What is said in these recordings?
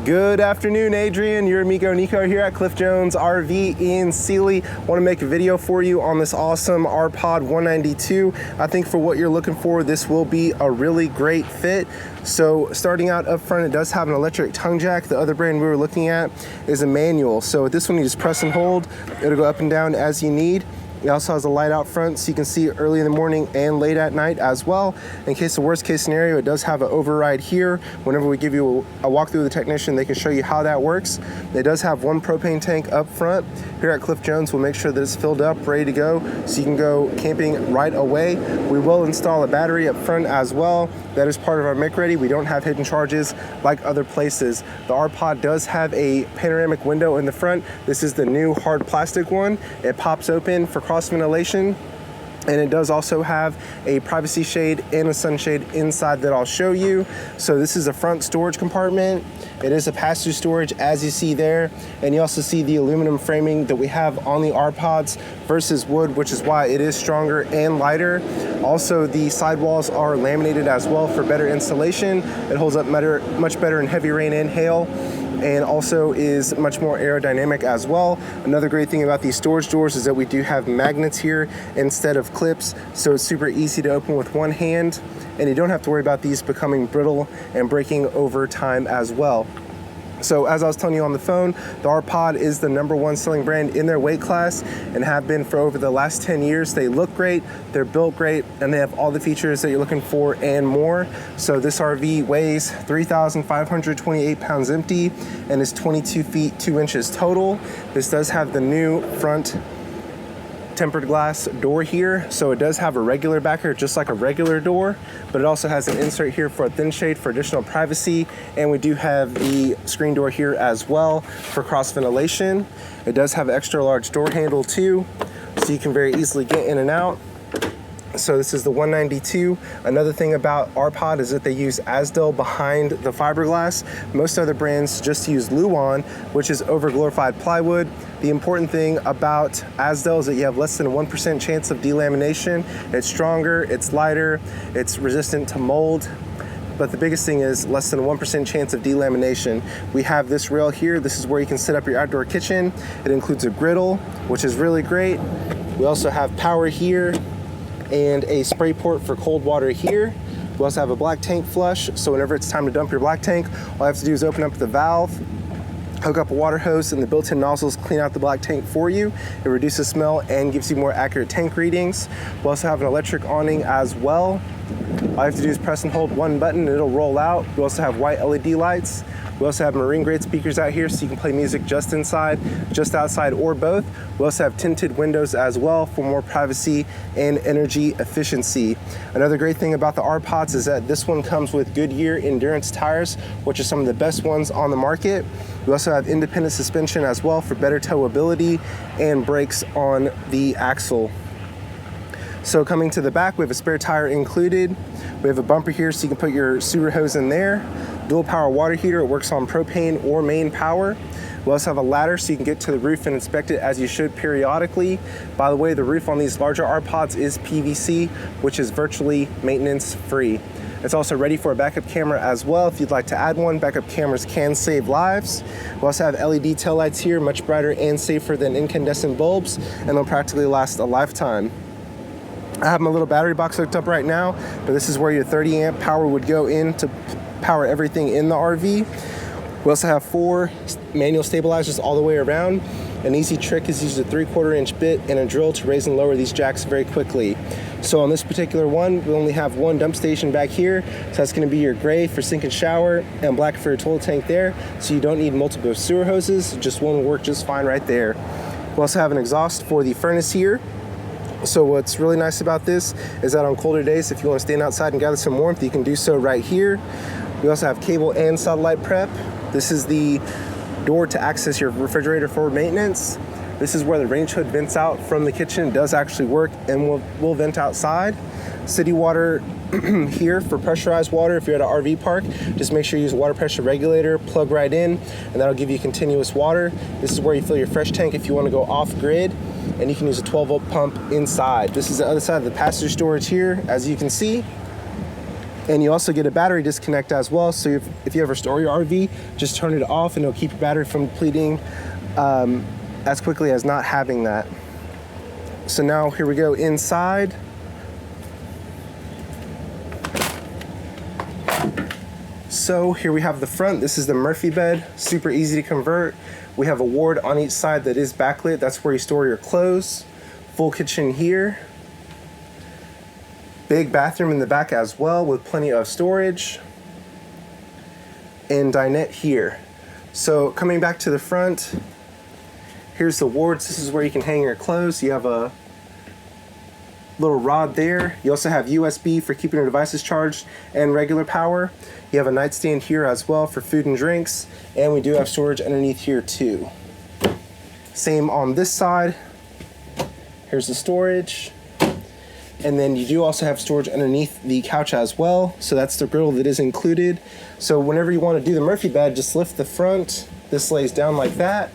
Good afternoon, Adrian. Your Amigo Niko here at Cliff Jones RV in Sealy. Want to make a video for you on this awesome R-Pod 192. I think for what you're looking for, this will be a really great fit. So starting out up front, it does have an electric tongue jack. The other brand we were looking at is a manual. So with this one, you just press and hold. It'll go up and down as you need. It also has a light out front so you can see early in the morning and late at night as well. In case the worst case scenario, it does have an override here. Whenever we give you a walkthrough with the technician, they can show you how that works. It does have one propane tank up front. Here at Cliff Jones, we'll make sure that it's filled up, ready to go, so you can go camping right away. We will install a battery up front as well. That is part of our make ready. We don't have hidden charges like other places. The R-Pod does have a panoramic window in the front. This is the new hard plastic one. It pops open for cross ventilation, and it does also have a privacy shade and a sunshade inside that I'll show you. So this is a front storage compartment. It is a pass-through storage, as you see there, and you also see the aluminum framing that we have on the R-Pods versus wood, which is why it is stronger and lighter. Also, the sidewalls are laminated as well for better insulation. It holds up much better in heavy rain and hail, and also is much more aerodynamic as well. Another great thing about these storage doors is that we do have magnets here instead of clips, so it's super easy to open with one hand, and you don't have to worry about these becoming brittle and breaking over time as well. So as I was telling you on the phone, the R-Pod is the #1 selling brand in their weight class and have been for over the last 10 years. They look great, they're built great, and they have all the features that you're looking for and more. So this RV weighs 3,528 pounds empty and is 22 feet 2 inches total. This does have the new front tempered glass door here, so it does have a regular backer just like a regular door, but it also has an insert here for a thin shade for additional privacy, and we do have the screen door here as well for cross ventilation. It does have an extra large door handle too, so you can very easily get in and out. So this is the 192. Another thing about R-Pod is that they use Azdel behind the fiberglass. Most other brands just use Luan, which is over-glorified plywood. The important thing about Azdel is that you have less than a 1% chance of delamination. It's stronger, it's lighter, it's resistant to mold. But the biggest thing is less than a 1% chance of delamination. We have this rail here. This is where you can set up your outdoor kitchen. It includes a griddle, which is really great. We also have power here and a spray port for cold water here. We also have a black tank flush, so whenever it's time to dump your black tank, all I have to do is open up the valve, hook up a water hose, and the built-in nozzles clean out the black tank for you. It reduces smell and gives you more accurate tank readings. We also have an electric awning as well. All I have to do is press and hold one button and it'll roll out. We also have white LED lights. We also have marine grade speakers out here so you can play music just inside, just outside, or both. We also have tinted windows as well for more privacy and energy efficiency. Another great thing about the R-Pods is that this one comes with Goodyear Endurance tires, which are some of the best ones on the market. We also have independent suspension as well for better towability and brakes on the axle. So coming to the back, we have a spare tire included. We have a bumper here so you can put your sewer hose in there. Dual power water heater, it works on propane or main power. We also have a ladder so you can get to the roof and inspect it as you should periodically. By the way, the roof on these larger R-Pods is PVC, which is virtually maintenance free. It's also ready for a backup camera as well. If you'd like to add one, backup cameras can save lives. We also have LED taillights here, much brighter and safer than incandescent bulbs, and they'll practically last a lifetime. I have my little battery box hooked up right now, but this is where your 30 amp power would go in to power everything in the RV. We also have 4 manual stabilizers all the way around. An easy trick is use a 3/4 inch bit and a drill to raise and lower these jacks very quickly. So on this particular one, we only have one dump station back here. So that's gonna be your gray for sink and shower and black for your toilet tank there. So you don't need multiple sewer hoses, just one will work just fine right there. We also have an exhaust for the furnace here. So what's really nice about this is that on colder days, if you want to stand outside and gather some warmth, you can do so right here. We also have cable and satellite prep. This is the door to access your refrigerator for maintenance. This is where the range hood vents out from the kitchen. It does actually work and will vent outside. City water here for pressurized water. If you're at an RV park, just make sure you use a water pressure regulator, plug right in, and that'll give you continuous water. This is where you fill your fresh tank if you want to go off grid, and you can use a 12-volt pump inside. This is the other side of the passenger storage here, as you can see. And you also get a battery disconnect as well. So if you ever store your RV, just turn it off and it'll keep your battery from depleting as quickly as not having that. So now here we go inside. So here we have the front. This is the Murphy bed, super easy to convert. We have a ward on each side that is backlit. That's where you store your clothes. Full kitchen here. Big bathroom in the back as well with plenty of storage. And dinette here. So coming back to the front, here's the wards. This is where you can hang your clothes. You have a little rod there. You also have USB for keeping your devices charged and regular power. You have a nightstand here as well for food and drinks. And we do have storage underneath here too. Same on this side. Here's the storage. And then you do also have storage underneath the couch as well. So that's the grill that is included. So whenever you want to do the Murphy bed, just lift the front. This lays down like that.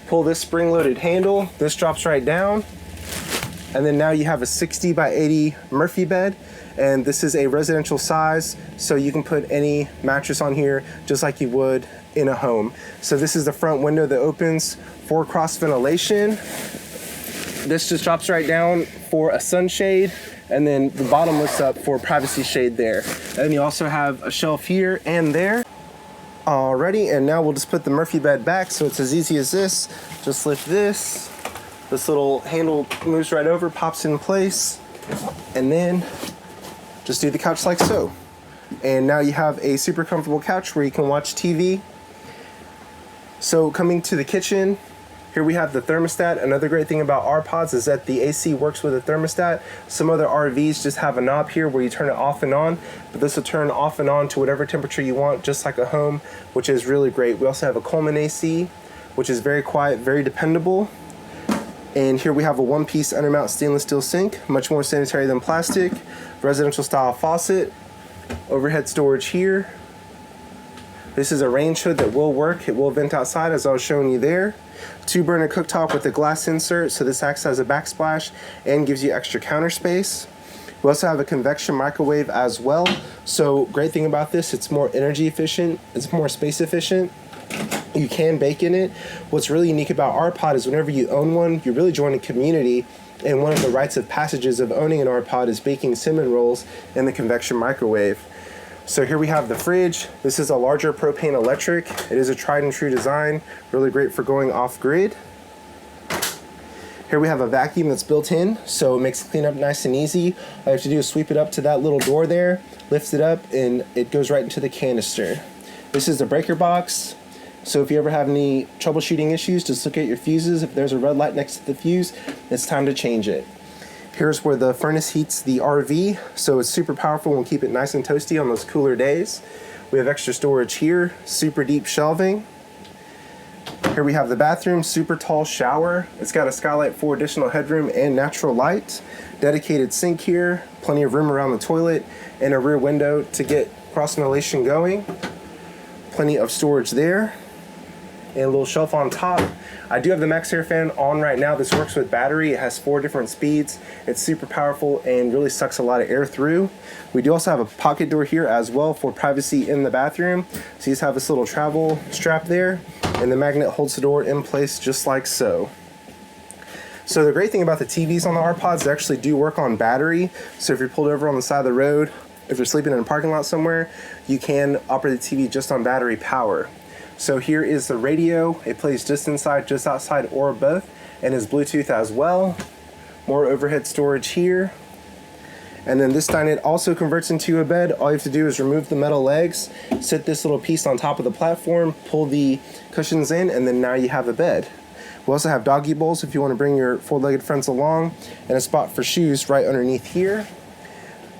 Pull this spring-loaded handle. This drops right down. And then now you have a 60 by 80 Murphy bed. And this is a residential size. So you can put any mattress on here just like you would in a home. So this is the front window that opens for cross ventilation. This just drops right down for a sunshade, and then the bottom lifts up for privacy shade there. And you also have a shelf here and there. Alrighty, and now we'll just put the Murphy bed back. So it's as easy as this. Just lift this. This little handle moves right over, pops in place, and then just do the couch like so. And now you have a super comfortable couch where you can watch TV. So coming to the kitchen, here we have the thermostat. Another great thing about our pods is that the AC works with a thermostat. Some other RVs just have a knob here where you turn it off and on, but this will turn off and on to whatever temperature you want, just like a home, which is really great. We also have a Coleman AC, which is very quiet, very dependable. And here we have a one-piece undermount stainless steel sink, much more sanitary than plastic. Residential style faucet, overhead storage here. This is a range hood that will work. It will vent outside as I was showing you there. 2-burner cooktop with a glass insert, so this acts as a backsplash and gives you extra counter space. We also have a convection microwave as well. So great thing about this, it's more energy efficient, it's more space efficient. You can bake in it. What's really unique about our pod is whenever you own one, you really join a community. And one of the rites of passages of owning an R pod is baking cinnamon rolls in the convection microwave. So here we have the fridge. This is a larger propane electric. It is a tried and true design, really great for going off grid. Here we have a vacuum that's built in, so it makes cleanup nice and easy. All you have to do is sweep it up to that little door there, lift it up, and it goes right into the canister. This is the breaker box. So if you ever have any troubleshooting issues, just look at your fuses. If there's a red light next to the fuse, it's time to change it. Here's where the furnace heats the RV, so it's super powerful and will keep it nice and toasty on those cooler days. We have extra storage here, super deep shelving. Here we have the bathroom, super tall shower. It's got a skylight for additional headroom and natural light. Dedicated sink here, plenty of room around the toilet, and a rear window to get cross ventilation going. Plenty of storage there. And a little shelf on top. I do have the Max Air fan on right now. This works with battery. It has 4 different speeds. It's super powerful and really sucks a lot of air through. We do also have a pocket door here as well for privacy in the bathroom. So you just have this little travel strap there, and the magnet holds the door in place just like so. So the great thing about the TVs on the R-Pods, they actually do work on battery. So if you're pulled over on the side of the road, if you're sleeping in a parking lot somewhere, you can operate the TV just on battery power. So here is the radio. It plays just inside, just outside, or both, and is Bluetooth as well. More overhead storage here. And then this dinette also converts into a bed. All you have to do is remove the metal legs, sit this little piece on top of the platform, pull the cushions in, and then now you have a bed. We also have doggy bowls if you want to bring your 4-legged friends along, and a spot for shoes right underneath here.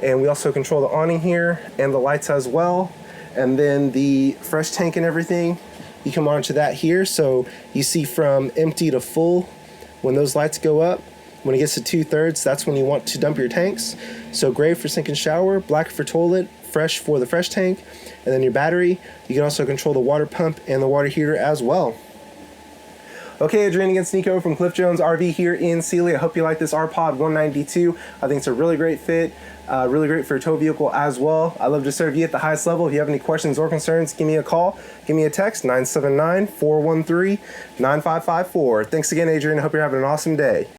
And we also control the awning here and the lights as well. And then the fresh tank and everything, you come onto that here. So you see from empty to full, when those lights go up, when it gets to 2/3, that's when you want to dump your tanks. So gray for sink and shower, black for toilet, fresh for the fresh tank, and then your battery. You can also control the water pump and the water heater as well. Okay, Adrian against Niko from Cliff Jones RV here in Sealy. I hope you like this R-Pod 192. I think it's a really great fit. Really great for a tow vehicle as well. I love to serve you at the highest level. If you have any questions or concerns, give me a call. Give me a text, 979-413-9554. Thanks again, Adrian. I hope you're having an awesome day.